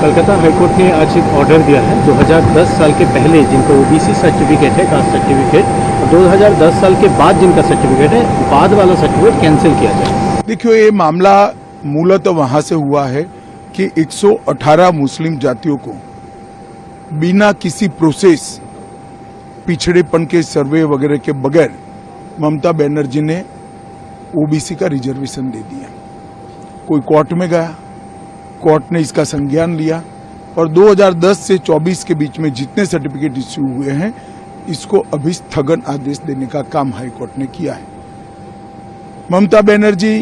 Calcutta high court ने आज एक ऑर्डर दिया है 2010 साल के पहले जिनको ओबीसी सर्टिफिकेट है, कास्ट सर्टिफिकेट, और 2010 साल के बाद जिनका सर्टिफिकेट है, बाद वाला सर्टिफिकेट कैंसिल किया जाए। देखिए, ये मामला मूलतः वहां से हुआ है कि 118 मुस्लिम जातियों को बिना किसी प्रोसेस, पिछड़ेपन के सर्वे वगैरह के बगैर ममता बनर्जी ने ओबीसी का रिजर्वेशन दे दिया। कोई कोर्ट में गया, कोर्ट ने इसका संज्ञान लिया और 2010 से 24 के बीच में जितने सर्टिफिकेट इश्यू हुए हैं, इसको अभी स्थगन आदेश देने का काम हाईकोर्ट ने किया है। ममता बनर्जी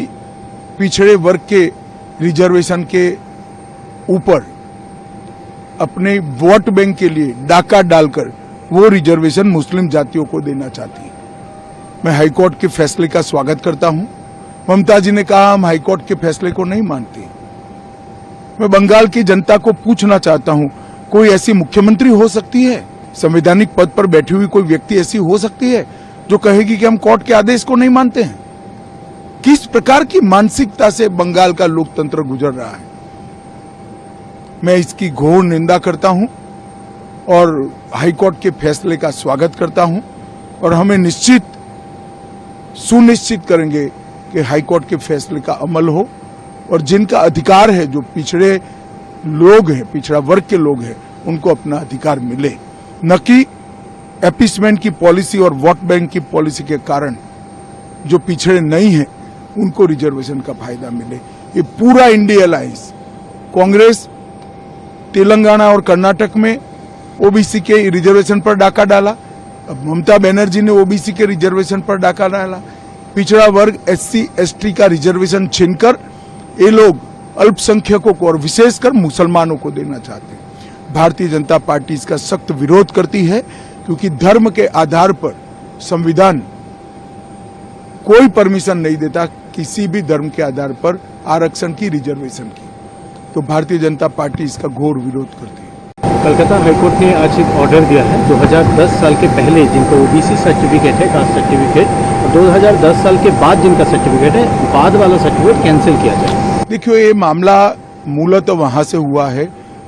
पिछड़े वर्ग के रिजर्वेशन के ऊपर अपने वोट बैंक के लिए डाका डालकर वो रिजर्वेशन मुस्लिम जातियों को देना चाहती है। मैं हाईकोर्ट के फैसले का स्वागत करता हूं। ममता जी ने कहा, हम हाईकोर्ट के फैसले को नहीं मानते। मैं बंगाल की जनता को पूछना चाहता हूं, कोई ऐसी मुख्यमंत्री हो सकती है, संवैधानिक पद पर बैठी हुई कोई व्यक्ति ऐसी हो सकती है जो कहेगी कि हम कोर्ट के आदेश को नहीं मानते हैं? किस प्रकार की मानसिकता से बंगाल का लोकतंत्र गुजर रहा है? मैं इसकी घोर निंदा करता हूं और हाईकोर्ट के फैसले का स्वागत करता हूं और हमें सुनिश्चित करेंगे कि हाईकोर्ट के फैसले का अमल हो और जिनका अधिकार है, जो पिछड़े लोग हैं, पिछड़ा वर्ग के लोग हैं, उनको अपना अधिकार मिले, न कि एपीसमेंट की पॉलिसी और वोट बैंक की पॉलिसी के कारण जो पिछड़े नहीं हैं उनको रिजर्वेशन का फायदा मिले। ये पूरा इंडिया अलायंस, कांग्रेस तेलंगाना और कर्नाटक में ओबीसी के रिजर्वेशन पर डाका डाला, अब ममता बनर्जी ने ओबीसी के रिजर्वेशन पर डाका डाला। पिछड़ा वर्ग एससी एसटी का रिजर्वेशन छीनकर ये लोग अल्पसंख्यकों को और विशेषकर मुसलमानों को देना चाहते हैं। भारतीय जनता पार्टी इसका सख्त विरोध करती है, क्योंकि धर्म के आधार पर संविधान कोई परमिशन नहीं देता किसी भी धर्म के आधार पर आरक्षण की, रिजर्वेशन की। तो भारतीय जनता पार्टी इसका घोर विरोध करती है। कलकत्ता हाईकोर्ट ने आज एक ऑर्डर दिया है 2010 साल के पहले जिनको ओबीसी सर्टिफिकेट है, कास्ट सर्टिफिकेट, और 2010 साल के बाद जिनका सर्टिफिकेट है, बाद वाला सर्टिफिकेट कैंसिल किया जाए। देखिए, ये मामला मूलतः वहां से हुआ है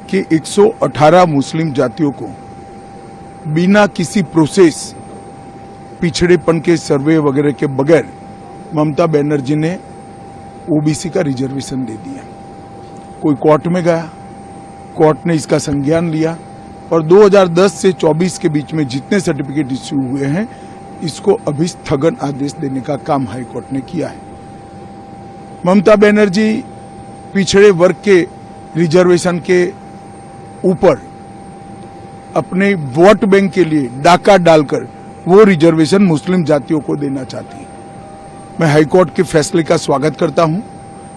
कि 118 मुस्लिम जातियों को बिना किसी प्रोसेस, पिछड़ेपन के सर्वे वगैरह के बगैर ममता बनर्जी ने ओबीसी का रिजर्वेशन दे दिया। कोई कोर्ट में गया, कोर्ट ने इसका संज्ञान लिया और 2010 से 24 के बीच में जितने सर्टिफिकेट इश्यू हुए हैं, इसको अभी स्थगन आदेश देने का काम हाईकोर्ट ने किया है। ममता बनर्जी पिछड़े वर्ग के रिजर्वेशन के ऊपर अपने वोट बैंक के लिए डाका डालकर वो रिजर्वेशन मुस्लिम जातियों को देना चाहती है। मैं हाईकोर्ट के फैसले का स्वागत करता हूं।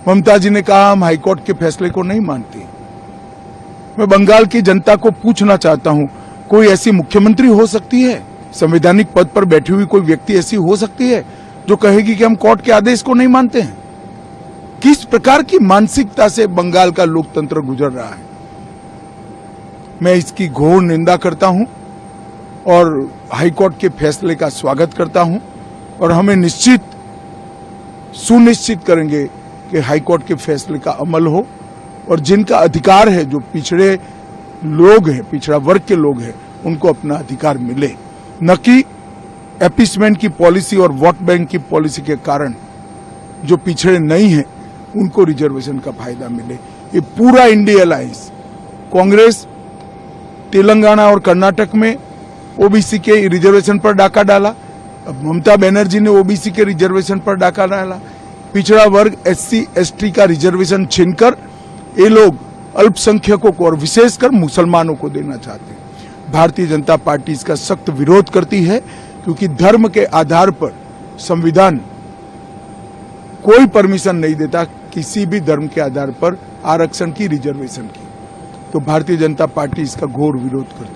ममता जी ने कहा, हम हाईकोर्ट के फैसले को नहीं मानते। मैं बंगाल की जनता को पूछना चाहता हूं, कोई ऐसी मुख्यमंत्री हो सकती है, संवैधानिक पद पर बैठी हुई कोई व्यक्ति ऐसी हो सकती है जो कहेगी कि हम कोर्ट के आदेश को नहीं मानते हैं? किस प्रकार की मानसिकता से बंगाल का लोकतंत्र गुजर रहा है? मैं इसकी घोर निंदा करता हूं और हाईकोर्ट के फैसले का स्वागत करता हूं और हमें सुनिश्चित करेंगे कि हाईकोर्ट के फैसले का अमल हो और जिनका अधिकार है, जो पिछड़े लोग हैं, पिछड़ा वर्ग के लोग हैं, उनको अपना अधिकार मिले, न कि एपीसमेंट की पॉलिसी और वोट बैंक की पॉलिसी के कारण जो पिछड़े नहीं हैं उनको रिजर्वेशन का फायदा मिले। ये पूरा इंडिया अलायंस, कांग्रेस तेलंगाना और कर्नाटक में ओबीसी के रिजर्वेशन पर डाका डाला, अब ममता बनर्जी ने ओबीसी के रिजर्वेशन पर डाका डाला। पिछड़ा वर्ग एससी एसटी का रिजर्वेशन छीनकर ये लोग अल्पसंख्यकों को और विशेषकर मुसलमानों को देना चाहते हैं। भारतीय जनता पार्टी इसका सख्त विरोध करती है, क्योंकि धर्म के आधार पर संविधान कोई परमिशन नहीं देता किसी भी धर्म के आधार पर आरक्षण की, रिजर्वेशन की। तो भारतीय जनता पार्टी इसका घोर विरोध करती है।